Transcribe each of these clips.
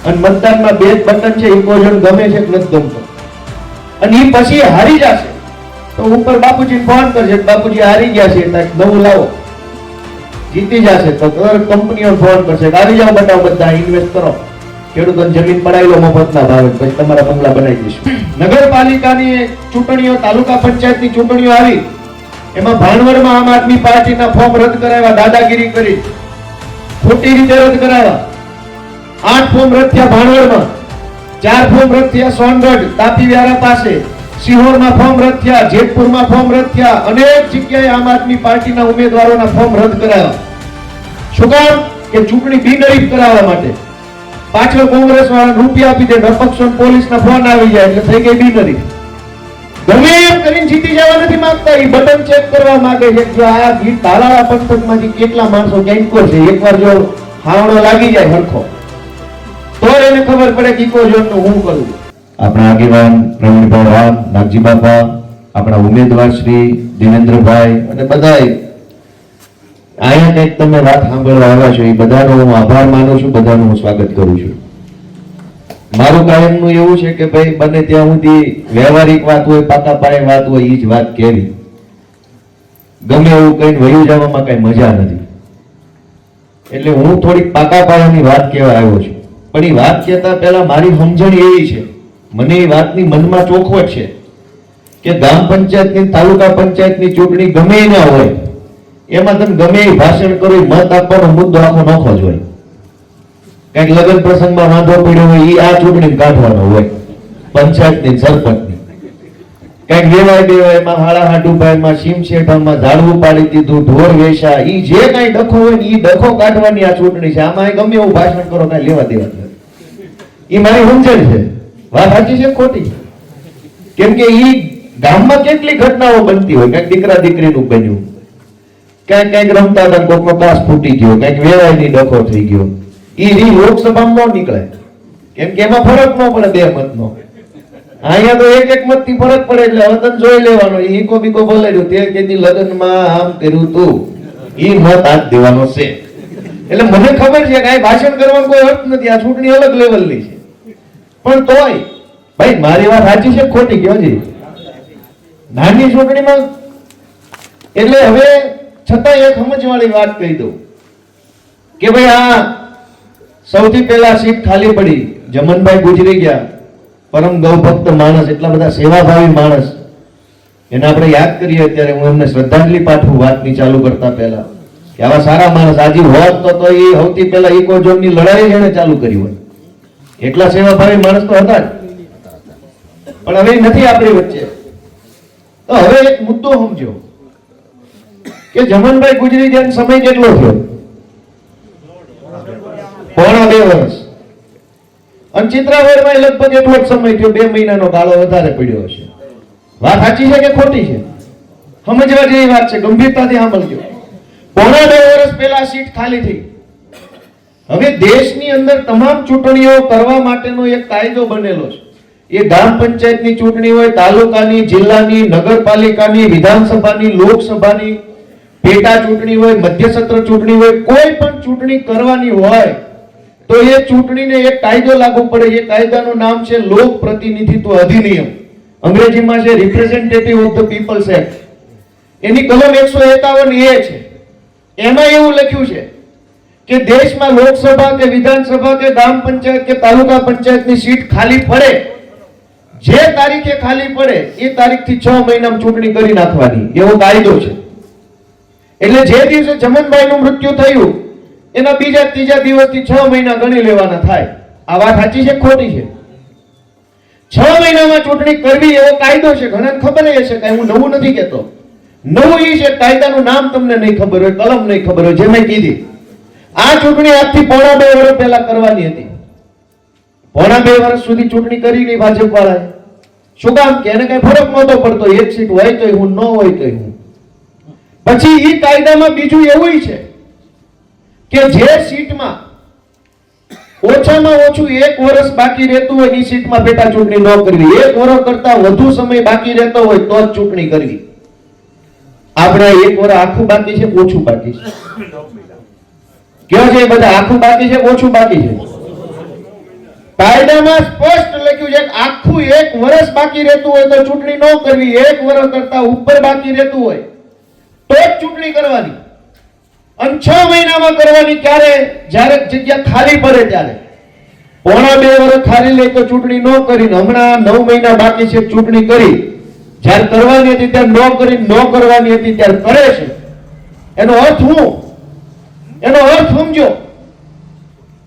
અને મતદાનમાં બે બટન છે, ઇકોઝોન ગમે છે કે નથી ગમતો, અને એ પછી હારી જશે તો ઉપર બાપુજી ફોન કરશે, બાપુજી હારી ગયા છે નવું લાવો. જીતી જશે તો કંપનીઓ ફોન કરશે, આવી જાઓ બતાવો, બધા ઇન્વેસ્ટ કરો, ખેડૂતોને જમીન પડાવી લો મફતના ભાવે, પછી તમારા બંગલા બનાવી દઈશું. નગરપાલિકાની ચૂંટણીઓ, તાલુકા પંચાયતની ચૂંટણીઓ આવી, એમાં ભાણવડમાં આમ આદમી પાર્ટીના ફોર્મ રદ કરાવ્યા, દાદાગીરી કરી, ખોટી રીતે રદ કરાવ્યા. 8 ફોર્મ રદ થયા ભાણવડમાં, 4 ફોર્મ રદ થયા સોનગઢ તાપી વ્યારા પાસે, સિહોરમાં ફોર્મ રદ થયા, જેતપુરમાં ફોર્મ રદ થયા, અનેક જગ્યાએ આમ આદમી પાર્ટીના ઉમેદવારોના ફોર્મ રદ કરાવ્યા. શું કામ? કે ચૂંટણી બિનહરીફ કરાવવા માટે. પાછળ કોંગ્રેસ વાળા રૂપિયા આપી દે, અપક્ષો પોલીસના ફોન આવી જાય એટલે થઈ ગઈ બિનહરીફ. ગમે એમ કરીને જીતી જવા નથી માંગતા, એ બટન ચેક કરવા માંગે છે કે આ ગીત તાલાળા પંથકમાંથી કેટલા માણસો કેન્કો છે. એકવાર જો હાવણો લાગી જાય હરખો તો એને ખબર પડે કે ઇકોઝોનનું હું કરું. આપણા આગેવાન પ્રવીણભાઈ રામ, નાગજી બાપા, આપણા ઉમેદવાર શ્રી દિનેન્દ્રભાઈ અને બધાય અહીંયા કંઈક તમે વાત સાંભળવા આવ્યા છો, એ બધાનો હું આભાર માનું છું, બધાનું હું સ્વાગત કરું છું. મારું કાયમનું એવું છે કે ભાઈ બને ત્યાં સુધી વ્યવહારિક વાત હોય, પાકા પાયે વાત હોય, એ જ વાત કહેવી. ગમે એવું કહીને વયું જવામાં કઈ મજા નથી. એટલે હું થોડીક પાકા પાયાની વાત કહેવા આવ્યો છું. પણ એ વાત કહેતા પહેલા મારી સમજણ એવી છે, મને એ વાતની મનમાં ચોખવટ છે કે ગ્રામ પંચાયતની, તાલુકા પંચાયતની ચૂંટણી ગમે ના હોય, એમાં તમે ગમે એ ભાષણ કરો, મત આપવાનો મુદ્દો આખો નોખો જ હોય. કઈક લગ્ન પ્રસંગમાં વાંધો પડ્યો હોય, એ આ ચૂંટણી કાઢવાનો હોય, પંચાયતની, સરપંચની. કઈક વેવાય દેવાય એમાં, હાડા હાડુભાઈમાં, સીમશેઠામાં ઝાડવું પાડી દીધું, ઢોર વેશા, એ જે કઈ ડખો હોય ને એ ડખો કાઢવાની આ ચૂંટણી છે. આમાં ગમે એવું ભાષણ કરો, કઈ લેવા દેવા નથી. એ મારી સમજણ છે. વાત સાચી છે ખોટી? કેમ કે ઈ ગામમાં કેટલી ઘટનાઓ બનતી હોય, કઈક દીકરા દીકરીનું બન્યું, ક્યાંક કઈક રમતા હતા, કોકનો કાસ ફૂટી ગયો, કઈક વેવાયની ડખો થઈ ગયો. ઈ લોકસભામાં ન નીકળે, કેમ કે એમાં ફરક ન પડે બે મતનો. અહીંયા તો એક મત થી ફરક પડે એટલે વતન જોઈ લેવાનો. ઈકો બીકો બોલાડ્યું, તે કેદી લગ્નમાં આમ કર્યું તું, ઈ મત હાથ દેવાનો છે. એટલે મને ખબર છે કે આ ભાષણ કરવાનો કોઈ અર્થ નથી, આ ચૂંટણી અલગ લેવલની છે. પણ તોય ભાઈ મારી વાત સાચી છે ખોટી? કયો છે નાની ચૂંટણીમાં. એટલે હવે છતાં એક સમજવાળી વાત કહી દઉં કે ભાઈ આ સૌથી પહેલા સીટ ખાલી પડી, જમનભાઈ ગુજરી ગયા, પરમ ગૌભક્ત માણસ, એટલા બધા સેવાભાવી માણસ, એને આપણે યાદ કરીએ. અત્યારે હું એમને શ્રદ્ધાંજલિ પાઠવું વાતની ચાલુ કરતા પહેલા કે આવા સારા માણસ આજે હોત તો એ સૌથી પહેલા ઇકોઝોનની લડાઈ એને ચાલુ કરી હોય. એટલા સેવાભાવી માણસ તો હતા જ, પણ હવે નથી આપણી વચ્ચે. તો હવે એક મુદ્દો સમજો કે જમનભાઈ ગુજરી ગયા સમય કેટલો થયો? પોણા 2 વર્ષ. અને ચિત્રાવડમાં લગભગ એટલો જ સમય થયો, 2 મહિનાનો ગાળો વધારે પડ્યો હશે. વાત સાચી છે કે ખોટી છે? સમજવા જેવી વાત છે, ગંભીરતાથી સાંભળજો. પોણા 2 વર્ષ પહેલા સીટ ખાલી થઈ. હવે દેશની અંદર તમામ ચૂંટણીઓ કરવા માટેનો એક કાયદો બનેલો છે. એ ગ્રામ પંચાયતની ચૂંટણી હોય, તાલુકાની, જિલ્લાની, નગરપાલિકાની, વિધાનસભાની, લોકસભાની, પેટા ચૂંટણી હોય, મધ્યસત્ર ચૂંટણી હોય, કોઈ પણ ચૂંટણી કરવાની હોય તો એ ચૂંટણીને એક કાયદો લાગુ પડે. એ કાયદાનું નામ છે લોક પ્રતિનિધિત્વ અધિનિયમ, અંગ્રેજીમાં છે representative of the people's act. એની કલમ 151A છે. એમાં એવું લખ્યું છે કે દેશમાં લોકસભા કે વિધાનસભા કે ગ્રામ પંચાયત કે તાલુકા પંચાયતની સીટ ખાલી પડે, જે તારીખે ખાલી પડે એ તારીખથી 6 મહિનામાં ચૂંટણી કરી નાખવાની, એવો કાયદો છે. એટલે જે દિવસે જમનભાઈનું મૃત્યુ થયું એના બીજા ત્રીજા દિવસથી 6 મહિના ગણી લેવાના થાય. આ વાત સાચી છે ખોટી છે? 6 મહિનામાં ચૂંટણી કરવી એવો કાયદો છે. ઘણાને ખબર હશે, કે હું નવું નથી કહેતો. નવું એ છે કાયદાનું નામ તમને નહીં ખબર હોય, કલમ નહીં ખબર હોય. જે મેં કીધી આ ચૂંટણી આજથી પોણા 2 વર્ષ પહેલા કરવાની હતી. પોણા 2 વર્ષ સુધી ચૂંટણી કરી નહીં ભાજપ વાળાએ. શું કામ? કે એને કઈ ફરક નહોતો પડતો, એક સીટ હોય તો હું, ન હોય તો હું. પછી એ કાયદામાં બીજું એવું છે કે જે સીટમાં ઓછામાં ઓછું 1 વર્ષ બાકી રહેતું હોય એ સીટમાં પેટા ચૂંટણી ન કરવી. 1 વર્ષ કરતા વધુ સમય બાકી રહેતો હોય તો જ ચૂંટણી કરવી. આપણે 1 વર્ષ આખું બાકી છે, ઓછું બાકી છે? કયો છે બધા? આખું બાકી છે, ઓછું બાકી છે? કાયદામાં સ્પષ્ટ લખ્યું છે કે આખું 1 વર્ષ બાકી રહેતું હોય તો ચૂંટણી ન કરવી, 1 વર્ષ કરતા ઉપર બાકી રહેતું હોય તો જ ચૂંટણી કરવાની, અને 6 મહિનામાં કરવાની. ક્યારે? જ્યારે જગ્યા ખાલી પડે ત્યારે. પોણા 2 વર્ષ ખાલી લઈ તો ચૂંટણી ન કરીને હમણાં 9 મહિના બાકી છે ચૂંટણી કરી, જ્યારે કરવાની હતી ત્યારે ન કરી, ન કરવાની હતી ત્યારે કરે છે. એનો અર્થ શું? એનો અર્થ સમજો.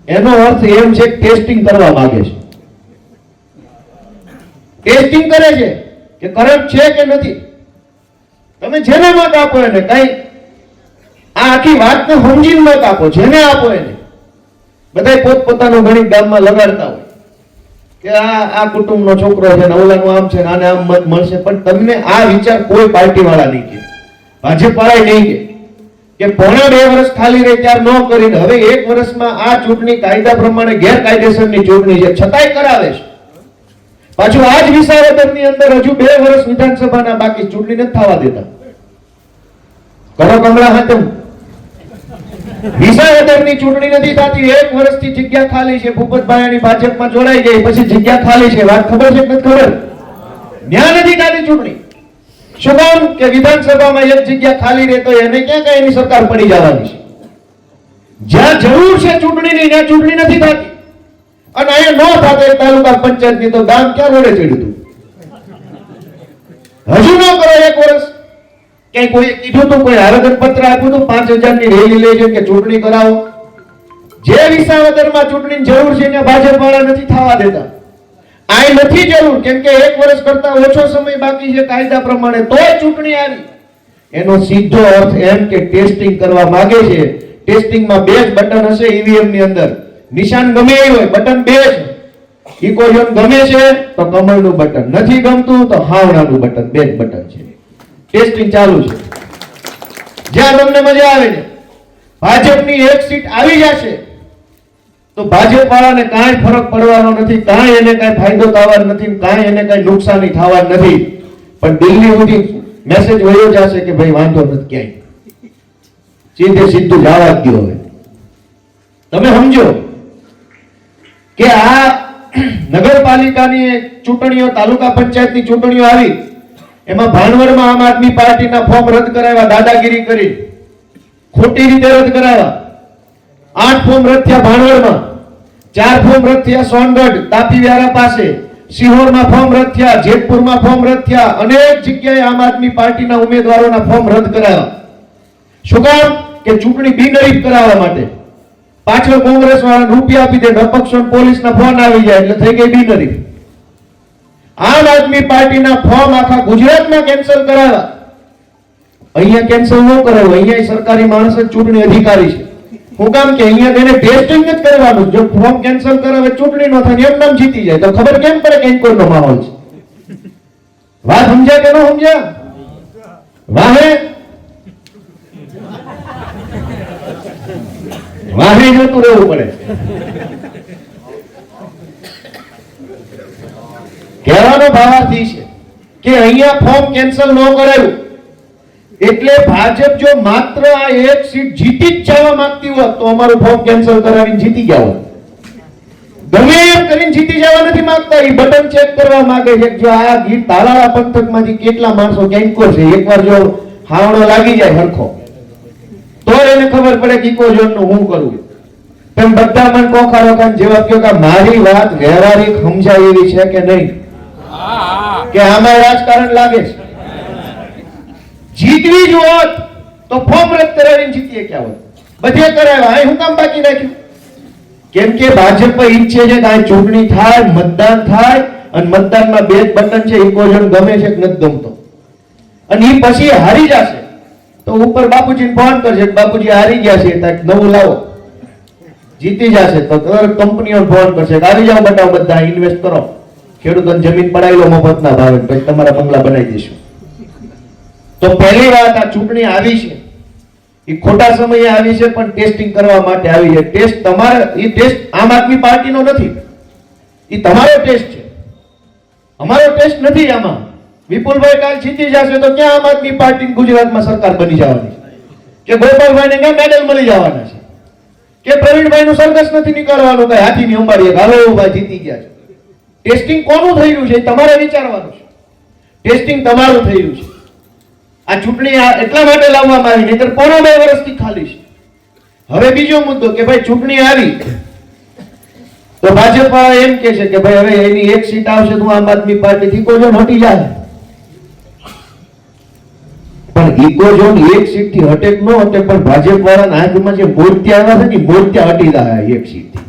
એનો અર્થ એમ છે કે ટેસ્ટિંગ કરવા માંગે છે. ટેસ્ટિંગ કરે છે કે કરપ્ટ છે કે નથી. તમે જેને મત આપો એને કઈ આ આખી વાતને સમજીને મત આપો, જેને આપો એને. બધા પોતપોતાનો ગણિત ગામમાં લગાડતા હોય કે આ કુટુંબનો છોકરો છે ને ઓલાનું આમ છે ને આને આમ મત મળશે, પણ તમને આ વિચાર કોઈ પાર્ટી વાળા નહીં કે, ભાજપ વાળા નહીં કે પોણા 2 વર્ષ ખાલી રહે ત્યારે ન કરીને હવે 1 વર્ષમાં આ ચૂંટણી કાયદા પ્રમાણે ગેરકાયદેસરની ચૂંટણી છે છતાંય કરાવે છે. પાછું આ જ વિસાવદરની અંદર હજુ 2 વર્ષ વિધાનસભાના બાકી, ચૂંટણી નથી થવા દેતા. કરો કમળા હાથમ. વિસાવદરની ચૂંટણી નથી થતી, 1 વર્ષથી જગ્યા ખાલી છે. ભૂપતભાઈની ભાજપમાં જોડાઈ ગઈ પછી જગ્યા ખાલી છે. વાત ખબર છે કે નથી ખબર? ન્યા નથી થતી ચૂંટણી. શું કામ? કે વિધાનસભામાં 1 જગ્યા ખાલી રહે તો એને ક્યાં કઈ એની સરકાર પડી જવાની છે. જ્યાં જરૂર છે ચૂંટણીની ત્યાં ચૂંટણી નથી થતી. અને અહીંયા ન થતા તાલુકા પંચાયતની તો ગામ ક્યાં રોડે ચડ્યું હતું. હજુ ન કરો 1 વર્ષ. કે કોઈ કીધું તો કોઈ આવેદન પત્ર આપ્યું તો 5000 ની રેલી લઈ જાય કે ચૂંટણી કરાવો. જે વિસાવદરમાં ચૂંટણીની જરૂર છે એને ભાજપ વાળા નથી થવા દેતા. આ નથી જરૂર, કેમ કે 1 વર્ષ કરતા ઓછો સમય બાકી છે કાયદા પ્રમાણે તોય ચૂંટણી આવી. એનો સીધો અર્થ એમ કે ટેસ્ટિંગ કરવા માંગે છે. ટેસ્ટિંગમાં 2 જ બટન હશે ઈવીએમ ની અંદર. નિશાન ગમે એ હોય, બટન 2 છે. ઇકોઝોન ગમે છે તો કમળનું બટન, નથી ગમતું તો હાવડાનું બટન. 2 જ બટન છે. ટેસ્ટિંગ ચાલુ છે. જ્યાં તમને મજા આવે છે. ભાજપની 1 સીટ આવી જશે તો ભાજપ વાળાને કાંઈ ફરક પડવાનો નથી, કાંઈ એને કાંઈ ફાયદો થવાનો નથી, કાંઈ એને કાંઈ નુકસાની થવાનું નથી. પણ દિલ્હી સુધી મેસેજ વયો જશે કે ભાઈ વાંધો નથી ક્યાંય, સીધે સીધું જવા જ દો. હવે તમે સમજો કે આ નગરપાલિકાની ચૂંટણીઓ, તાલુકા પંચાયતની ચૂંટણીઓ આવી, એમાં ભાણવડમાં આમ આદમી પાર્ટીના ફોર્મ રદ કરાવ્યા, દાદાગીરી કરી, ખોટી રીતે રદ કરાવ્યા. 8 ફોર્મ રદ થયા ભાણવડમાં, 4 ફોર્મ રદ થયા સોનગઢ તાપી વ્યારા પાસે, સિહોરમાં ફોર્મ રદ થયા, જેતપુરમાં ફોર્મ રદ થયા. અનેક જગ્યાએ આમ આદમી પાર્ટીના ઉમેદવારોના ફોર્મ રદ કરાવ્યા. શું કામ? કે ચૂંટણી બિનહરીફ કરાવવા માટે. પાછળ કોંગ્રેસ વાળા રૂપિયા આપી દે, અપક્ષો પોલીસના ફોન આવી જાય એટલે થઈ ગઈ બિનહરીફ. આમ આદમી પાર્ટીના ફોર્મ આખા ગુજરાતમાં કેન્સલ કરાવ્યા. અહીંયા કેન્સલ ન કરાવ્યું, અહીંયા સરકારી માણસ જ ચૂંટણી અધિકારી છે. હું કામ? કે અહીંયા તેને ટેસ્ટિંગ જ કરવાનું. જો ફોર્મ કેન્સલ કરાવે ચૂંટણી ન થાય એમ નામ જીતી જાય તો ખબર કેમ પડે કે એન્કોરનો માહોલ છે? વાત સમજ્યા કે ન સમજ્યા? વાહે વાહે જતું રહેવું પડે. કહેવાનો ભાવાર્થ છે કે અહીંયા ફોર્મ કેન્સલ ન કરાયું એટલે ભાજપ જો માત્ર આ 1 સીટ જીતી જ જવા માંગતી હોત તો અમારું ફોર્મ કેન્સલ કરાવીને જીતી ગયા હોત. ગમે એમ કરીને જીતી જવા નથી માંગતા. એ બટન ચેક કરવા માંગે છે. જો આ ગીર તાલાળા પંથકમાંથી કેટલા માણસો કેન્કો છે, એકવાર જો હાવડો લાગી જાય હરખો તો એને ખબર પડે કે ઇકોઝોન નું હું કરું. તેમ બધા મન કોખારો ખાન જવાબ કહ્યો કે મારી વાત વ્યવહારિક સમજાય એવી છે કે નહીં, કે આમાં રાજકારણ લાગે છે. જીતવી જ હોત તો ફોર્મ રદ કરાવીને જીતીએ ક્યાં હોત? બધે કરાવ્યા, અહીં હું કામ બાકી રાખ્યું? કેમ કે ભાજપ ઈચ્છે છે કે આ ચૂંટણી થાય, મતદાન થાય, અને મતદાનમાં 2 જ બટન છે, ઇકોઝોન ગમે છે કે નથી ગમતો. અને એ પછી હારી જશે તો ઉપર બાપુજીને ફોન કરશે કે બાપુજી હારી ગયા છે, નવું લાવો. જીતી જશે તો કંપનીઓ ફોન કરશે કે આવી જાઓ બતાવો, બધા ઇન્વેસ્ટ કરો, ખેડૂતોને જમીન પડાવી લો મફતના ભાવે, પછી તમારા બંગલા બનાવી દઈશું. તો પહેલી વાત આ ચૂંટણી આવી છે એ ખોટા સમયે આવી છે, પણ ટેસ્ટિંગ કરવા માટે આવી છે. ટેસ્ટ તમારે, એ ટેસ્ટ આમ આદમી પાર્ટીનો નથી, એ તમારો ટેસ્ટ છે, અમારો ટેસ્ટ નથી. આમાં વિપુલભાઈ કાલ જીતી જશે તો ક્યાં આમ આદમી પાર્ટી ગુજરાતમાં સરકાર બની જવાની છે? કે ગોપાલભાઈને ક્યાં મેડલ મળી જવાના છે? કે પ્રવીણભાઈનું સરઘસ નથી નીકળવાનું, કઈ હાથીની અંબાડીએ હાલો ભાઈ જીતી ગયા છે. ટેસ્ટિંગ કોનું થઈ રહ્યું છે તમારે વિચારવાનું છે. ટેસ્ટિંગ તમારું થઈ રહ્યું છે. આ ચૂંટણી એટલા માટે લાવવામાં આવી, નહીતર પોણા 2 વર્ષથી ખાલી છે. હવે બીજો મુદ્દો કે ભાઈ ચૂંટણી આવી તો ભાજપ એમ કે છે કે ભાઈ હવે એની એક સીટ આવશે તો આમ આદમી પાર્ટીથી ઇકોઝોન હટી જાય. પણ ઇકોઝોન એક સીટ થી હટે ન હટે, પણ ભાજપ વાળાના હાથમાં જે મોરત્યા આવ્યા છે ને મોરત્યા હટી જાય એક સીટ થી.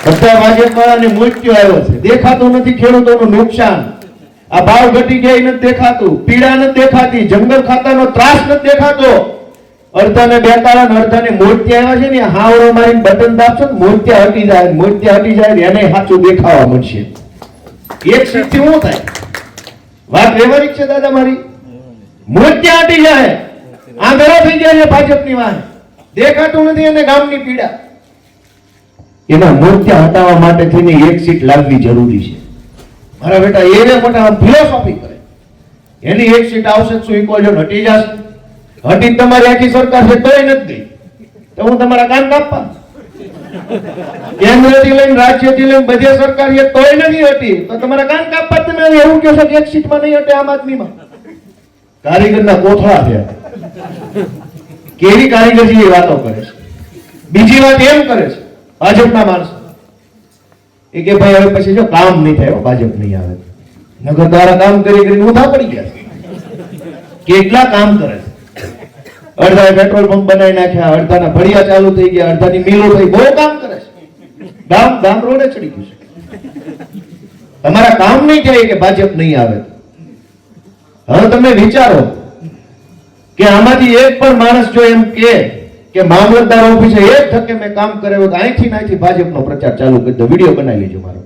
બધા ભાજપ વાળાને મોરત્યો આવ્યો છે. દેખાતું નથી ખેડૂતોનું નુકસાન, આ ભાવ ઘટી ગયા નથી દેખાતું, પીડા નથી દેખાતી, જંગલ ખાતાનો ત્રાસ નથી દેખાતો. અડધાને બેતાળા ને અડધાને મોરત્યા આવ્યા છે ને, હાવડો મારીને બટન દાબશો ને મોરત્યા હટી જાય, મોરત્યા હટી જાય એને સાચું દેખાવા મળશે. એક સીટ થી શું થાય? વાત વ્યવહારિક છે દાદા મારી. મોરત્યા હટી જાય, આંધળો થઈ જાય છે ભાજપની વાત, દેખાતું નથી એને ગામની પીડા. એના મોરત્યા હટાવવા માટે થઈને એક સીટ લાવવી જરૂરી છે. મારા બેટા એને મોટા ફિલોસોફી કરે, એની એક સીટ આવશે શું ઇકોઝોન હટી જશે? હટી તમારી આખી સરકાર છે તોય નથી ગઈ, તો હું તમારા કાન કાપવા? કેન્દ્રથી લઈને રાજ્યથી લઈને બધે સરકાર છે તોય નથી હટી, તો તમારા કાન કાપવા? તમે એવું કહો છો કે એક સીટમાં નહીં હટે આમ આદમીમાં? કારીગરના કોથળા થયા. કેવી કારીગરી વાતો કરે છે. બીજી વાત એમ કરે છે ભાજપના માણસો એ કે ભાઈ હવે પછી જો કામ નહીં થાય, ભાજપ નહીં આવે, નગર દ્વારા કામ કરી કરીને ઊંધા પડી ગયા. કેટલા કામ કરે છે? અડધા પેટ્રોલ પંપ બનાવી નાખ્યા, અડધાના ભડિયા ચાલુ થઈ ગયા, અડધાની મિલો થઈ, બહુ કામ કરે છે. ગામ રોડે ચડી ગયું છે. તમારા કામ નહીં થાય કે ભાજપ નહીં આવે. હવે તમે વિચારો કે આમાંથી એક પણ માણસ જો એમ કે મામલતદાર ઓફિસે એક ધક્કે મેં કામ કરેલું તો અહીંથી નાથી ભાજપનો પ્રચાર ચાલુ કરી દો, વિડીયો બનાવી લેજો મારો,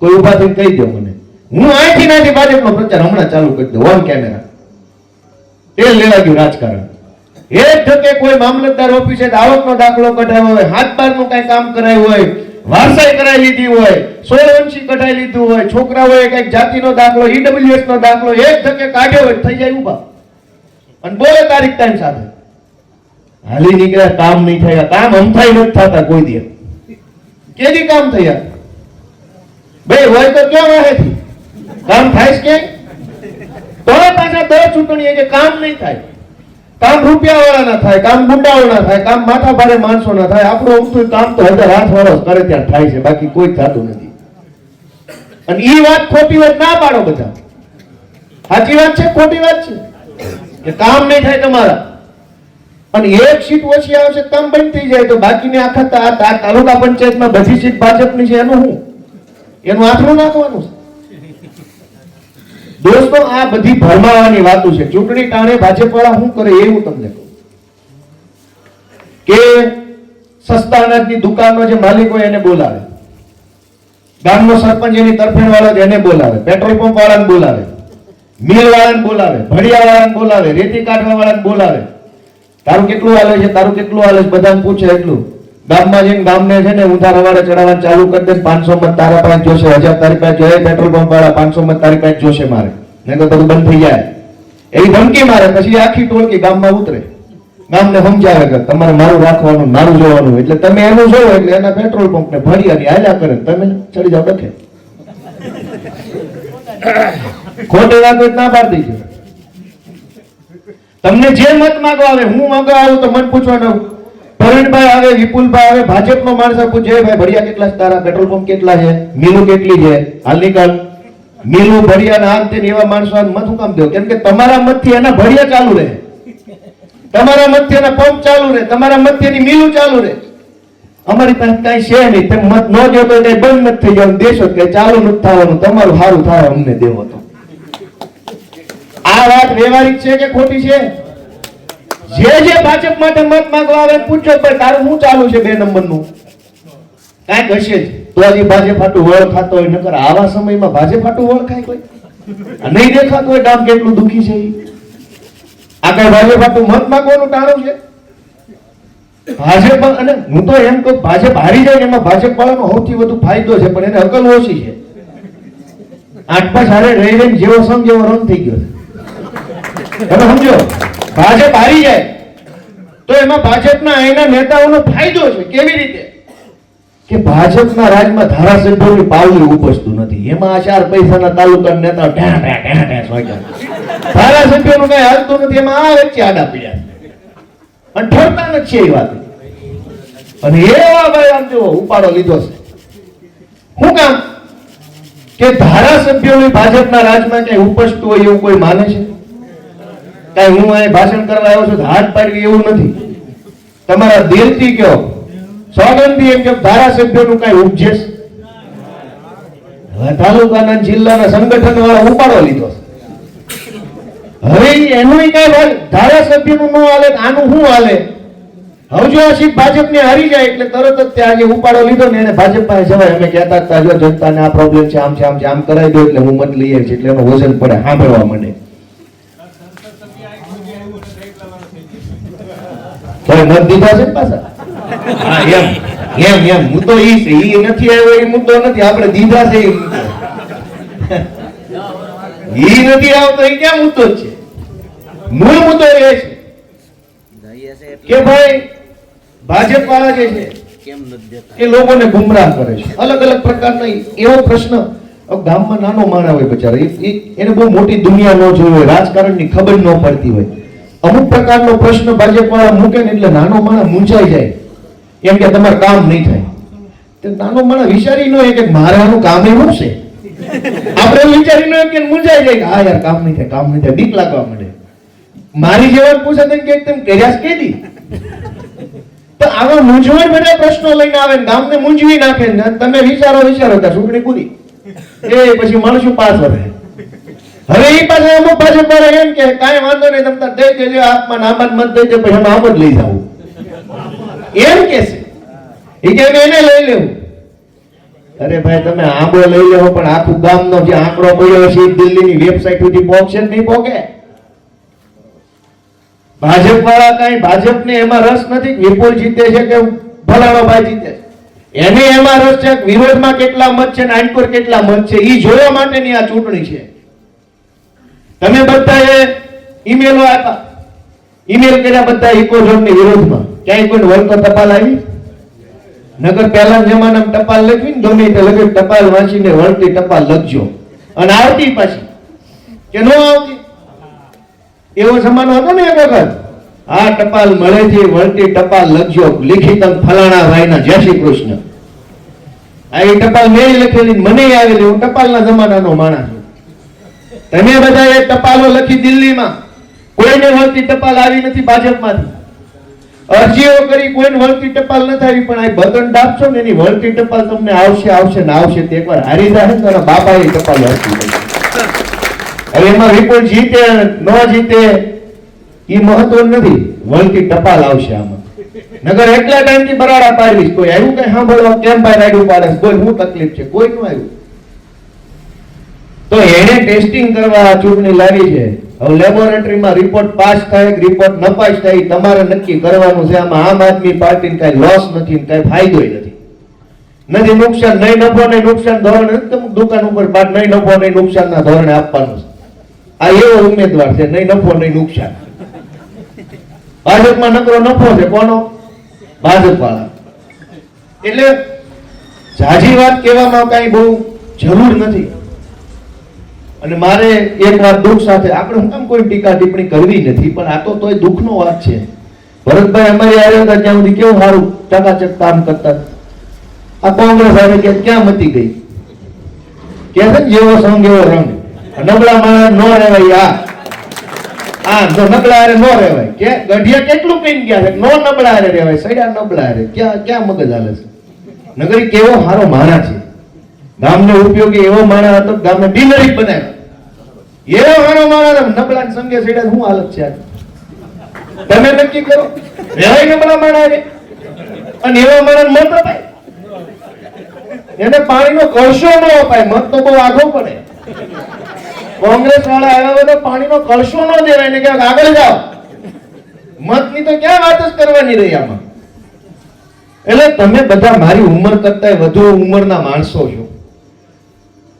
કોઈ ઉભા થઈને કહી દો મને, હું અહીંથી નાથી ભાજપનો પ્રચાર હમણાં ચાલુ કરી દઉં ઓન કેમેરા. તેલ લેવા ગયું રાજકારણ. એક ધક્કે કોઈ મામલતદાર ઓફિસે આવકનો દાખલો કઢાવ્યો હોય, હાથ બારનું કઈ કામ કરાયું હોય, વારસાઈ કરાવી લીધી હોય, સોળવંશી કઢાઈ લીધું હોય, છોકરાઓએ કઈક જાતિનો દાખલો, ઈડબ્લ્યુએસ નો દાખલો એક ધક્કે કાઢ્યો હોય, થઈ જાય ઉભા અને બોલે તારીખ ટાઈમ સાથે. હાલી નીકળ્યા, કામ નહીં થયા. કામ અમથાઈ નથી થતા કોઈ દે. કેદી કામ થયા? ભાઈ હોય તો ક્યાં વાહેથી કામ થાય છે? તો પાછા દર ચૂંટણી કે કામ નહીં થાય. કામ રૂપિયા વાળા ના થાય, કામ ગુંડાઓ ના થાય, કામ માથા ભારે માણસો ના થાય. આપણું અમથું કામ તો 1000 વર્ષ કરે ત્યાં થાય છે, બાકી કોઈ થતું નથી. અને ઈ વાત ખોટી વાત ના પાડો બધા. સાચી વાત છે ખોટી વાત છે કે કામ નહીં થાય તમારા, અને એક સીટ ઓછી આવશે કામ બંધ થઈ જાય તો બાકીની આખા તાલુકા પંચાયતમાં બધી સીટ ભાજપની છે એનું હું એનું આથરું નાખવાનું છે? દોસ્તો આ બધી ભરમાવાની વાતો છે. ચૂંટણી ટાણે ભાજપ વાળા શું કરે એવું તમને કહું કે સસ્તા અનાજની દુકાનનો જે માલિક હોય એને બોલાવે, ગામનો સરપંચ એની તરફેણ વાળો એને બોલાવે, પેટ્રોલ પંપ વાળાને બોલાવે, મિલ વાળાને બોલાવે, ભડિયા વાળાને બોલાવે, રેતી કાઢવા વાળાને બોલાવે. તારું કેટલું હાલે છે, તારું કેટલું હાલે છે, બધાને પૂછે એટલું. ગામમાં જઈને ગામને છે ને ઊંધા રવાડે ચડાવવાનું ચાલુ કરી દે. 500 મત તારા પાસે જોશે, 1000 તારી પાસે જોઈએ, પેટ્રોલ પંપ વાળા 500 મત તારી પાસે જોશે મારે, નહીં તો બધું બંધ થઈ જાય એવી ધમકી મારે. પછી આખી ટોળકી ગામમાં ઉતરે, ગામને સમજાવે કે તમારે મારું રાખવાનું, મારું જોવાનું, એટલે તમે એનું જોવો એટલે એના પેટ્રોલ પંપ ને ભડિયાની હાલ્યા કરે, તમે ચડી જાવ ડખે. ખોટી વાત ના પાડી દેજો. તમને જે મત માંગો આવે, હું માંગો આવું તો મન પૂછવાનું, પ્રવીણભાઈ આવે, વિપુલભાઈ આવે, ભાજપનો માણસ પૂછે ભાઈ ભડિયા કેટલા છે તારા, પેટ્રોલ પંપ કેટલા છે, મિલું કેટલી છે, હાલ નીકળ. મિલું ભડિયા ના હાથ છે એવા માણસો મત હું કામ દો? કેમ કે તમારા મતથી એના ભડિયા ચાલુ રહે, તમારા મતથી એના પંપ ચાલુ રહે, તમારા મતથી એની મિલું ચાલુ રહે. અમારી પાસે કઈ છે નહીં, તમે મત ન દો તો કઈ બંધ નથી થઈ જવાનું, દેશો કઈ ચાલુ નથી થવાનું, તમારું સારું થાય અમને દેવો તો. આ વાત વ્યવહારિક છે કે ખોટી છે? જે ભાજપ માટે મત માંગવા આવે પૂછો ભાઈ તારું શું ચાલુ છે 2 નંબરનું, કાંઈક હશે જ તો હજી ભાજપ હાટું વળ ખાતો હોય. નકર આવા સમયમાં ભાજપ હાટું વળ ખાય કોઈ? નહીં દેખાતું હોય ગામ કેટલું દુખી છે. આ કઈ ભાજપ હાટું મત માંગવાનું ટાણું છે? ભાજપ, અને હું તો એમ કહું ભાજપ હારી જાય એમાં ભાજપ વાળાનો સૌથી વધુ ફાયદો છે, પણ એને અકલ ઓછી છે. 8-5 હારે રહી રહીને જેવો સમજ એવો રંગ થઈ ગયો. તમે સમજો, ભાજપ હારી જાય તો એમાં ભાજપના અહીંના નેતાઓનો ફાયદો છે. કેવી રીતે? કે ભાજપના રાજમાં ધારાસભ્યોની પાવલી ઉપજતું નથી. એમાં આ 4 પૈસાના તાલુકાના નેતા ઢા ઢા ઢા ઢા સ્વાગત. ધારાસભ્યોનું કઈ હાલતું નથી. એમાં આ વચ્ચે આડા પીડ્યા અને ઠરતા નથી એ વાત. અને એવા ભાઈ આમ જો ઉપાડો લીધો છે. શું કામ? કે ધારાસભ્યોની ભાજપના રાજમાં કઈ ઉપજતું હોય એવું કોઈ માને છે? કઈ હું અહીં ભાષણ કરવા આવ્યો છું હાથ પાડવી એવું નથી. તમારા દિલથી કયો, સોગંદથી એમ કે ધારાસભ્યોનું કઈ ઉપજે? હવે તાલુકાના જિલ્લાના સંગઠન વાળા ઉપાડો લીધો. હવે એનું કઈ ધારાસભ્યનું ન હાલે, આનું શું હાલે? હવે જો આ સીટ ભાજપને હારી જાય એટલે તરત જ ત્યાં જે ઉપાડો લીધો ને એને ભાજપ પાસે જવાય. અમે કહેતા હતા જો જનતાને આ પ્રોબ્લેમ છે, આમ છે, આમ છે, આમ કરાવી દો એટલે હું મત લઈએ છે, એટલે એનું વજન પડે, સાંભળવા માંડે. તો મત દીધા છે પાછા. હા એમ મુદ્દો ઈ છે. ઈ નથી આવ્યો એ મુદ્દો નથી, આપણે દીધા છે ઈ નથી આવતો એ ક્યાં મુદ્દો છે? મૂળ મુદ્દો એ છે કે ભાઈ ભાજપ વાળા જે છે એ લોકોને ગુમરાહ કરે છે. અલગ અલગ પ્રકારના એવો પ્રશ્ન. ગામમાં નાનો માણસ હોય બચારો, એને બહુ મોટી દુનિયા ન જોઈ હોય, રાજકારણની ખબર ન પડતી હોય, અમુક પ્રકારનો પ્રશ્ન ભાજપ વાળા મૂકે ને એટલે નાનો માણસ મૂંઝાઈ જાય. એમ કે તમારે કામ નહીં થાય. તો નાનો માણસ વિચારી ન કે મારે આનું કામ એવું છે. આપણે વિચારી ન કે મૂંઝાઈ જાય કે હા યાર કામ નહીં થાય, કામ નહીં થાય, બીક લાગવા માંડે. મારી જેવા પૂછે કે તેમ કર્યા કે દી. તો આવા મૂંઝવણ બધા પ્રશ્નો લઈને આવે ને ગામને મૂંઝવી નાખે ને તમે વિચારો ત્યાં ચૂંટણી પૂરી એ પછી મળશું 5 વર્ષ. હવે એ પાસે અમુક ભાજપ વાળા એમ કે કાંઈ વાંધો નહીં, તમે દઈ દેજો, આપમાં નામત મત દઈ દે, પછી આમ જ લઈ જાવ એમ કે છે. એ કે એને લઈ લેવું. અરે ભાઈ તમે આંબો લઈ લેવો પણ આખું ગામનો જે આંકડો પડ્યો છે દિલ્હીની વેબસાઇટ સુધી પહોંચશે નહીં પહોંચે. ભાજપ વાળા કઈ ભાજપને એમાં રસ નથી વિપુલ જીતે છે કે ફલાણો ભાઈ જીતે છે. એને એમાં રસ છે વિરોધમાં કેટલા મત છે, નાનપુર કેટલા મત છે, એ જોવા માટેની આ ચૂંટણી છે. તમે બધાએ ઈમેલો આપ્યા, ઈમેલ કર્યા બધા ઇકોઝોનની વિરોધમાં. ક્યાંય કોઈ વળતો ટપાલ આવી? નગર પહેલા જમાનામાં ટપાલ લખવી ને ગમે તે લખી ટપાલ વાંચીને વળતી ટપાલ લખજો અને આવતી પાછી કે ન આવતી. એવો જમાનો હતો ને એક વખત. આ ટપાલ મળે છે વળતી ટપાલ લખજો, લિખિતમ ફલાણા ભાઈના જય શ્રી કૃષ્ણ. આ એ ટપાલ મેં લખેલી મને આવેલી. હું ટપાલના જમાનાનો માણસ છું. તમે બધા એ ટપાલો લખી દિલ્હીમાં, કોઈને વળતી ટપાલ આવી નથી ભાજપમાંથી. અરજીઓ કરી કોઈને વળતી ટપાલ નથી આવી, પણ આ બટન દાબશો ને એની વળતી ટપાલ તમને આવશે ને આવશે. તે એકવાર હારી જાય ને તો બાપા એ ટપાલ હસતી. હવે એમાં વિપુલ જીતે ન જીતે એ મહત્વ નથી, વળતી ટપાલ આવશે આમાં. નગર એટલા ટાઈમથી બરાડા પાડવી, કોઈ આવ્યું કઈ સાંભળવા કેમ ભાઈ રાડ્યું પાડે, કોઈ શું તકલીફ છે, કોઈ નું આવ્યું. તો એને ટેસ્ટિંગ કરવા ચૂંટણી લાવી છે. હવે લેબોરેટરીમાં રિપોર્ટ પાસ થાય કે રિપોર્ટ નપાસ થાય તમારે નક્કી કરવાનું છે. આમાં આમ આદમી પાર્ટીને કઈ લોસ નથી, કઈ ફાયદો નથી નુકસાન, નહીં નફો નહીં નુકસાન ધોરણે દુકાન ઉપર નહીં નફો નહીં નુકસાનના ધોરણે આપવાનું છે. આ એવો ઉમેદવાર છે, નહીં નફો નહીં નુકસાન. ભાજપમાં નકરો નફો છે, કોનો? ભાજપ વાળા. એટલે જાજી વાત કહેવામાં કઈ બહુ જરૂર નથી. અને મારે એક વાત દુઃખ સાથે, આપણે હું કામ કોઈ ટીકા ટિપ્પણી કરવી નથી, પણ આ તો તોય દુઃખનો વાત છે. ભરતભાઈ અમારી આવ્યા હતા ત્યાં સુધી કેવું સારું ચકાચક કામ કરતા. આ કોંગ્રેસ આવે કે ક્યાં મતી ગઈ કે છે જેવો સંગ એવો રંગ. નબળા માણસ નો રહેવાય. આ નબળા હારે નો રહેવાય. કે ગઢિયા કેટલું કઈ ગયા છે, નો નબળા હારે રહેવાય, સડ્યા નબળા હારે. ક્યાં મગજ હાલે છે? નગરી કેવો સારો માણસ છે, ગામને ઉપયોગી એવો માણસ હતો, ગામને બિનરીક બનાવ્યો. એવો સારો માણસ નબળા સંગે સડ્યા. શું હાલત છે? તમે નક્કી કરો. રહેવાય નબળા માણસ અને એવા માણસ મત અપાય, એને પાણીનો કળશો ન અપાય. મત તો બહુ આઘો પડે. કોંગ્રેસ વાળા આવ્યા તો પાણીનો કળશો ન દેવાય ને કે આગળ જાઓ. મતની તો ક્યાં વાત જ કરવાની રહી આમાં. એટલે તમે બધા મારી ઉંમર કરતા વધુ ઉંમરના માણસો છો.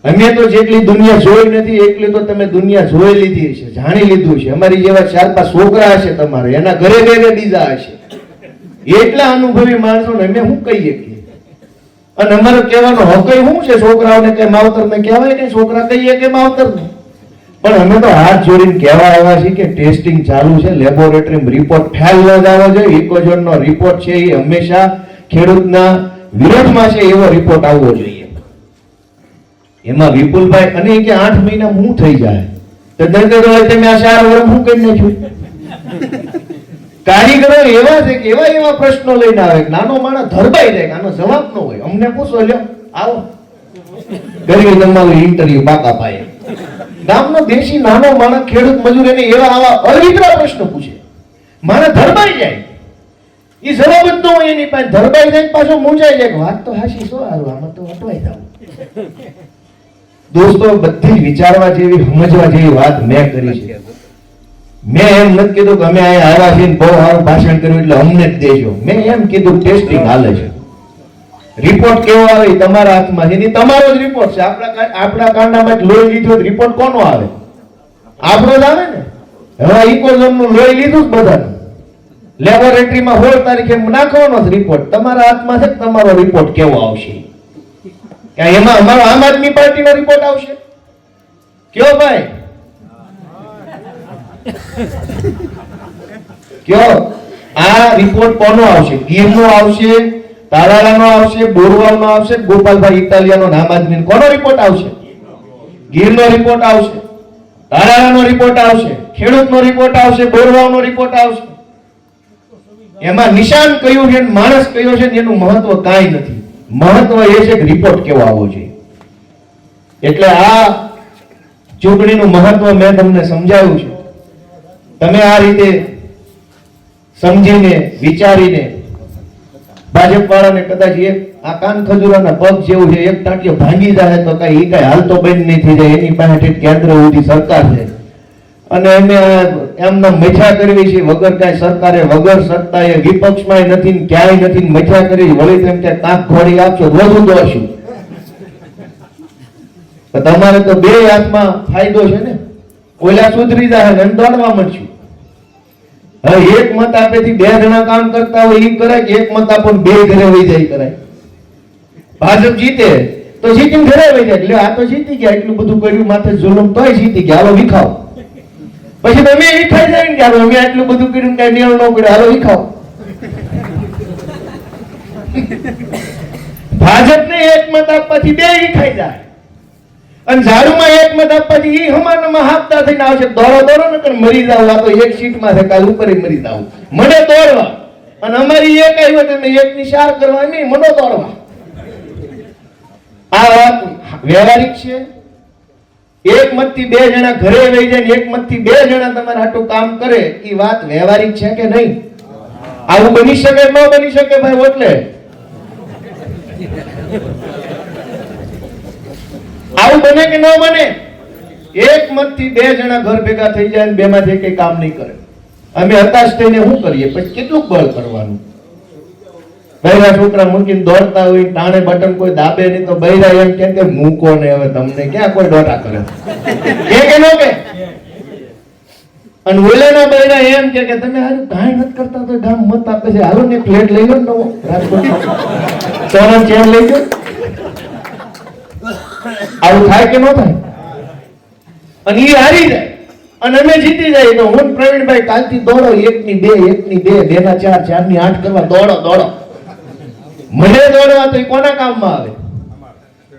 અમે તો જેટલી દુનિયા જોઈ નથી એટલી તો તમે દુનિયા જોઈ લીધી છે, જાણી લીધું છે. અમારી જેવા 4-5 છોકરા હશે તમારે, એના ઘરે ઘરે બીજા હશે, એટલા અનુભવી માણસો ને અમે શું કહીએ કે. અને અમારો કહેવાનો હક શું છે? છોકરાઓને કે માવતર ને કહેવાય ને, છોકરા કહીએ કે માવતર ને. પણ અમે તો હાથ જોડીને કહેવા આવ્યા છીએ કે ટેસ્ટિંગ ચાલુ છે, લેબોરેટરીમાં રિપોર્ટ ફેલ ન જવો જોઈએ. ઇકોઝોનનો રિપોર્ટ છે એ હંમેશા ખેડૂતના વિરોધમાં છે એવો રિપોર્ટ આવવો જોઈએ. એમાં વિપુલભાઈ અને કે 8 મહિના હું થઈ જાય તો દર્દરો તમે આ 4 વર્ષ હું કરી નાખ્યું. કારીગરો એવા છે કે એવા પ્રશ્નો લઈને આવે, નાનો માણસ ધરબાઈ જાય, આનો જવાબ ન હોય. અમને પૂછો, લ્યો આવો ગરીબ તમારું ઇન્ટરવ્યુ બાકા પાયે. ગામનો દેશી નાનો માણસ ખેડૂત મજૂર એને એવા આવા અવિતરા પ્રશ્ન પૂછે, માણસ ધરબાઈ જાય. એ જવાબ જ ન હોય એની પાસે, ધરબાઈ જાય પાછો મૂંઝાઈ જાય. વાત તો હાશી શું હારું, આમાં તો અટવાઈ જાવ. દોસ્તો, બધી વિચારવા જેવી સમજવા જેવી વાત મેં કરી છે. મેં એમ નથી કીધું કે અમે અહીંયા આવ્યા છીએ બહુ સારું ભાષણ કર્યું એટલે અમને જ દેજો. મેં એમ કીધું ટેસ્ટિંગ હાલે છે, રિપોર્ટ કેવો આવે તમારા હાથમાં છે. તમારો જ રિપોર્ટ છે. આપણા કાંડામાં લોહી લીધું રિપોર્ટ કોનો આવે? આપણો જ આવે ને. હવે ઇકોઝોનનું લોહી લીધું જ બધાનું, લેબોરેટરીમાં 16 તારીખે નાખવાનો જ રિપોર્ટ. તમારા હાથમાં છે તમારો રિપોર્ટ કેવો આવશે. એમાં અમારો આમ આદમી પાર્ટીનો રિપોર્ટ આવશે કયો ભાઈ? કયો આ રિપોર્ટ કોનો આવશે? ગીરનો આવશે, તારાળાનો આવશે, બોરવાવનો આવશે, ગોપાલભાઈ ઇટાલિયાનો આમ આદમી કોનો રિપોર્ટ આવશે? ગીરનો રિપોર્ટ આવશે, તારાળાનો રિપોર્ટ આવશે, ખેડૂતનો રિપોર્ટ આવશે, બોરવાવનો રિપોર્ટ આવશે. એમાં નિશાન કયું છે, માણસ કયો છે એનું મહત્વ કાંઈ નથી. મહત્વ એ છે કે રિપોર્ટ કેવો આવવો જોઈએ. એટલે આ ચૂંટણીનું મહત્વ મેં તમને સમજાવ્યું છે. તમે આ રીતે સમજીને વિચારીને ભાજપ વાળાને કદાચ એક આ કાન ખજૂરાના પગ જેવું છે, એક ટાંટિયો ભાંગી જાય તો કઈ ઈ કઈ હાલતો બંધ નહીં થઈ જાય. એની પાસે કેન્દ્ર સુધી સરકાર છે અને એને એમના મજા કરવી છે વગર કઈ સરકારે, વગર સત્તાએ, વિપક્ષમાં નથી ને ક્યાંય નથી. મજા કરી વળી તેમ કે કાંક ઘોડી આપશો વધુ દોડશું. તમારે તો બે હાથમાં ફાયદો છે ને, ઓલા સુધરી જાય ને દોડવા મળશું. હવે એક મત આપેથી 2 જણા કામ કરતા હોય એ કરાય, એક મત આપો 2 ઘરે વહી જાય કરાય. ભાજપ જીતે તો જીતીને ઘરે વહી જાય, એટલે આ તો જીતી ગયા, એટલું બધું કર્યું માથે જુલમ તોય જીતી ગયા, હાલો વિખાવ. પછી તમે વિખાઈ જાય ને કે અમે આટલું બધું કર્યું કઈ નિયમ ન કર્યો, હાલો વિખાવ. ભાજપને એક મત આપવાથી 2 વિખાઈ જાય અને ઝાડુમાં 1 મત આપવાથી ઈ હમાનામાં હાફતા થઈને આવશે. દોડો ને કે મરી જાવ, આ તો એક સીટમાં છે, કાલ ઉપર મરી જાવ. મને દોડવા અને અમારી એક આવ્યો તમે 1 ની 4 કરવા નહીં, મને દોડવા. આ વાત વ્યવહારિક છે. 1 મતથી 2 જણા ઘરે વહી જાય, 1 મતથી 2 જણા તમારે હાટું કામ કરે, એ વાત વ્યવહારિક છે કે નહીં? આવું બની શકે ન બની શકે ભાઈ? એટલે આવું બને કે ન બને? 1 મતથી 2 જણા ઘર ભેગા થઈ જાય ને 2 માંથી કઈ કામ નહીં કરે. અમે હતાશ થઈને શું કરીએ? પછી કેટલું બળ કરવાનું? બૈરા છોકરા મૂકીને દોડતા હોય, ટાણે બટન કોઈ દાબે નહીં તો બૈરા એમ કે મૂકો ને હવે તમને ક્યાં કોઈ દોડા કરે કે ન કે? અને ઓલેના બૈરા એમ કે તમે હારું કાંઈ નથી કરતા તો ગામ મત આપે છે, હાલો ને ફ્લેટ લઈ લો નવો રાજકોટ, સોના ચેન લઈ લો. આવું થાય કે ન થાય? અને એ હારી જાય અને અમે જીતી જાય તો હું પ્રવીણભાઈ કાલથી દોડો 1 ની 2, 1 ની 2, 2 ના 4, 4 ની 8 કરવા દોડો. મને દોડવા તો કોના કામમાં આવે?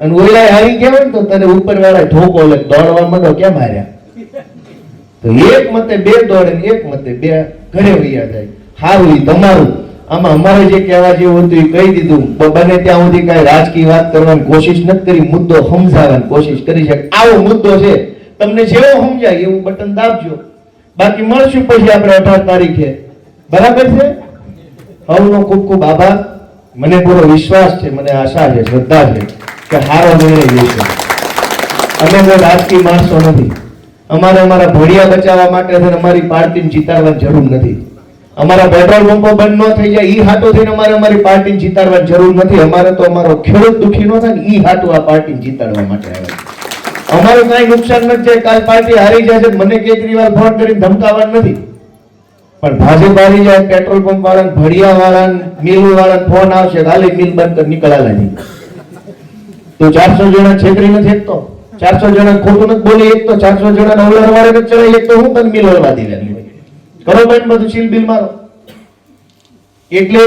અને ઓલા હારી કહેવાય ને તો તને ઉપર વાળા ઠોકો લે, દોડવા માંડો કેમ હાર્યા? તો 1 મતે 2 દોડે ને 1 મતે 2 ઘરે વૈયા જાય. હારું ઈ તમારું. આમાં અમારે જે કહેવા જેવું હતું એ કહી દીધું. બને ત્યાં સુધી કઈ રાજકીય વાત કરવાની કોશિશ નથી કરી, મુદ્દો સમજાવવાની કોશિશ કરી છે. આવો મુદ્દો છે, તમને જેવો સમજાય એવું બટન દાબજો. બાકી મળશું પછી આપણે 18 તારીખે, બરાબર છે? સૌનો ખૂબ ખૂબ આભાર. મને પૂરો વિશ્વાસ છે, મને આશા છે, શ્રદ્ધા છે કે હારો નિર્ણય લેશે. અમે કોઈ રાજકીય માણસો નથી. અમારે અમારા ભોળિયા બચાવવા માટે અમારી પાર્ટીને જીતાડવાની જરૂર નથી. અમારા પેટ્રોલ પંપો બંધ ન થઈ જાય ઈ હાટો થઈને અમારે અમારી પાર્ટીને જીતાડવાની જરૂર નથી. અમારે તો અમારો ખેડૂત દુખી ન થાય ઈ હાટો આ પાર્ટીને જીતાડવા માટે આવ્યા. અમારું કઈ નુકસાન નથી જાય. કાલ પાર્ટી હારી જાય છે, મને કેજરીવાલ ફોન કરીને ધમકાવવાનું નથી, પણ ભાજપ હારી જાય, પેટ્રોલ પંપ વાળા, ભડિયા વાળા, મિલ વાળા ફોન આવશે, ખાલી મિલ બંધ કરી નીકળાલા નહીં. તો 400 જણા છેતરી નથી એકતો, 400 જણા ખોટું નથી બોલી એક તો, 400 જણા ઓલર વાળે નથી ચડાઈ એક તો, હું તને મિલ વાળવા દીધા કરો ભાઈ બધું સીલ બિલ મારો. એટલે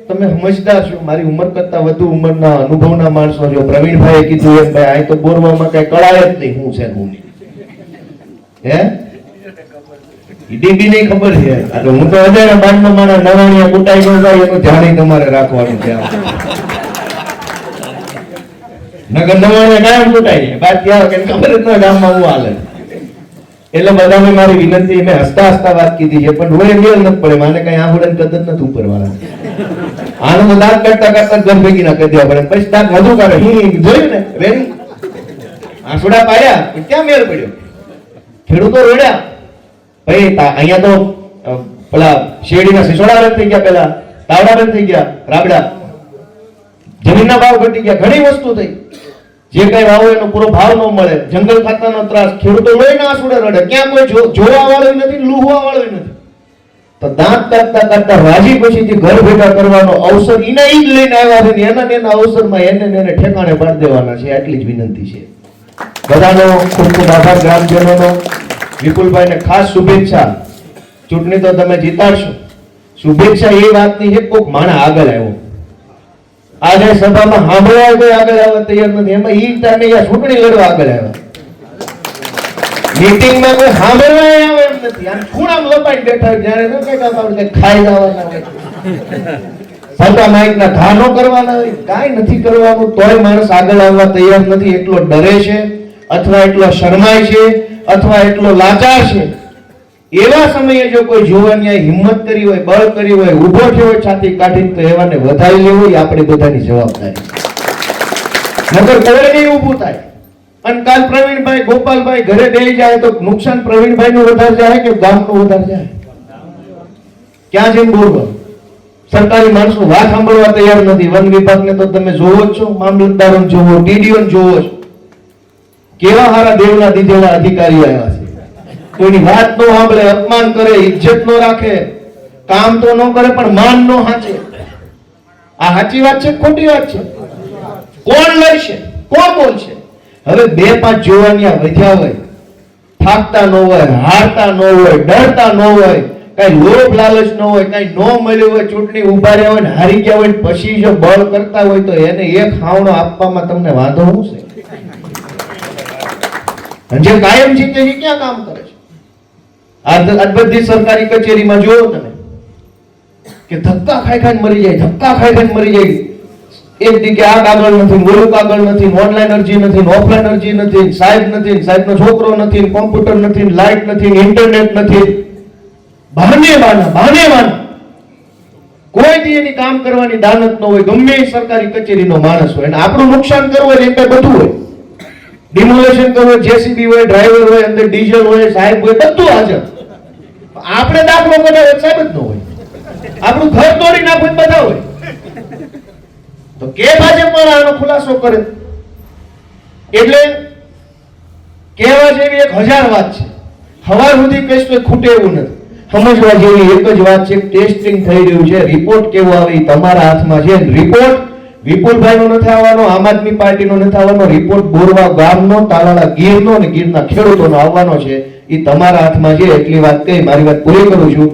તમે સમજદાર છો, મારી ઉંમર કરતા વધુ ઉંમરના અનુભવના માણસો છો. પ્રવીણભાઈએ કીધું એમ ભાઈ આ તો બોરવામાં કઈ કળાય જ નહીં, હું છે હું નહીં. હે ઈડીબી નહીં ખબર છે. આ તો હું તો અજાય બાંધનો મારા નવાણિયા કુટાઈ ન જાય એનું ધ્યાન તમારે રાખવાનું છે. નગર નવાણિયા કાયમ કુટાઈ જાય, બાદ ત્યાં કે ખબર જ ન ગામમાં હું હાલે. એટલે બધાને મારી વિનંતી, મેં હસતા હસતા વાત કીધી છે, પણ રોય મેળ નથી પડે. મને કઈ આંગળન કદત નથી ઉપરવાળા. આનો દાંત કરતા કરતા ઘર ભેગી ના કરી દેવા પડે, પછી દાંત વધુ કરે. જોયું ને રેડી આંસુડા પાડ્યા, ક્યાં મેળ પડ્યો? ખેડૂતો રોડ્યા ભાઈ. અહીંયા તો પેલા શેરડીના સિસોડા બંધ થઈ ગયા, પેલા તાવડા બંધ થઈ ગયા, રાબડા, જમીનના ભાવ ઘટી ગયા, ઘણી વસ્તુ થઈ. જે કઈ વાવો એનો પૂરો ભાવ ન મળે, જંગલ ખાતાનો ત્રાસ, ખેડૂતો લોહીના આંસુડે રડે. ક્યાં કોઈ જોવા વાળું નથી, લૂહવા વાળું નથી. તો દાંત કાઢતા કાઢતા રાજી પછીથી ઘર ભેગા કરવાનો અવસર ઈ જ લઈને આવ્યા છે. એના અવસરમાં એને ઠેકાણે પાડી દેવાના છે. આટલી જ વિનંતી છે. બધાનો ખૂબ ખૂબ આભાર. ગ્રામજનોનો, વિપુલભાઈને ખાસ શુભેચ્છા. ચૂંટણી તો તમે જીતાડશો. શુભેચ્છા એ વાતની છે કોઈક માણસ આગળ આવ્યો, આજે સભામાં સાંભળવા કોઈ આગળ આવવા તૈયાર નથી. એમાં ઈ ટાઈમે ચૂંટણી લડવા આગળ આવ્યા. મીટિંગમાં કોઈ સાંભળવા આવે એમ નથી. આમ ખૂણામાં લપાઈને બેઠા હોય, જ્યારે ન કઈ કામ આવડે ખાઈ જવાના હોય, ફરતા માઇકના ઘા ન કરવાના હોય, કાંઈ નથી કરવાનું, તોય માણસ આગળ આવવા તૈયાર નથી. એટલો ડરે છે, અથવા એટલો શરમાય છે, અથવા એટલો લાચાર છે. એવા સમયે જો કોઈ જોવાની હિંમત કરી હોય, બળ કરી હોય, ઊભો થયો હોય છાતી કાઢીને, તો એવાને વધારી લેવું એ આપણે બધાની જવાબદારી. નકર કોઈ નહીં ઊભું થાય. અને કાલ પ્રવીણભાઈ, ગોપાલભાઈ ઘરે બેસી જાય તો નુકસાન પ્રવીણભાઈ નું વધારે જાય કે ગામનું વધારે જાય? ક્યાં જઈને બોલવા? સરકારી માણસો વાત સાંભળવા તૈયાર નથી. વન વિભાગને તો તમે જોવો જ છો, મામલતદારોને જોવો, ડીડીઓને જોવો છો, કેવા હારા દેવના દીધેલા અધિકારીઓ આવ્યા છે. કોઈની વાત નો સાંભળે, અપમાન કરે, ઇજ્જત નો રાખે, કામ તો ન કરે પણ માન નો હાંચે. આ સાચી વાત છે, ખોટી વાત છે? કોણ લડશે, કોણ બોલશે? હવે 2-5 જોવાનિયા વધ્યા હોય, થાકતા ન હોય, હારતા ન હોય, ડરતા ન હોય, કઈ લોભ લાલચ ન હોય, કઈ ન મળ્યું હોય, ચૂંટણી ઉભા રહ્યા હોય ને હારી ગયા હોય, પછી જો બળ કરતા હોય તો એને એક હાવણો આપવામાં તમને વાંધો શું છે? જે કાયમ જીતે છે ક્યાં કામ કરે છે? આ બધી સરકારી કચેરીમાં જોવો તમે કે ધક્કા ખાઈ ખાઈને મરી જાય, ધક્કા ખાઈ ખાઈને મરી જાય. એક દીકે આ કાગળ નથી, ઓલું કાગળ નથી, ઓનલાઈન અરજી નથી, ઓફલાઈન અરજી નથી, સાહેબ નથી, સાહેબનો છોકરો નથી, કોમ્પ્યુટર નથી, લાઇટ નથી, ઇન્ટરનેટ નથી. બહાને વાના કોઈ દી એની કામ કરવાની દાનત ન હોય. ગમે એ સરકારી કચેરીનો માણસ હોય, અને આપણું નુકસાન કરવું હોય એટલે બધું હોય. ડિમોલેશન કરવું હોય, જેસીબી હોય, ડ્રાઈવર હોય, અંદર ડીઝલ હોય, સાહેબ હોય, બધું હાજર. આપણે દાખલો કરાવે સાહેબ જ ન હોય. આપણું ઘર તોડી નાખવું બધા હોય. તો કે ભાજપ પણ આનો ખુલાસો કરે. એટલે કહેવા જેવી 1000 વાત છે. હવાર સુધી કહીશ તો ખૂટે એવું નથી. સમજવા જેવી એક જ વાત છે, ટેસ્ટિંગ થઈ રહ્યું છે. રિપોર્ટ કેવો આવે એ તમારા હાથમાં છે. રિપોર્ટ વિપુલભાઈ નો નથી આવવાનો, આમ આદમી પાર્ટી નો નથી આવવાનો. રિપોર્ટ બોરવા ગામનો, તાલાળા ગીરનો અને ગીરના ખેડૂતોનો આવવાનો છે. એ તમારા હાથમાં છે. એટલી વાત કહી મારી વાત પૂરી કરું છું.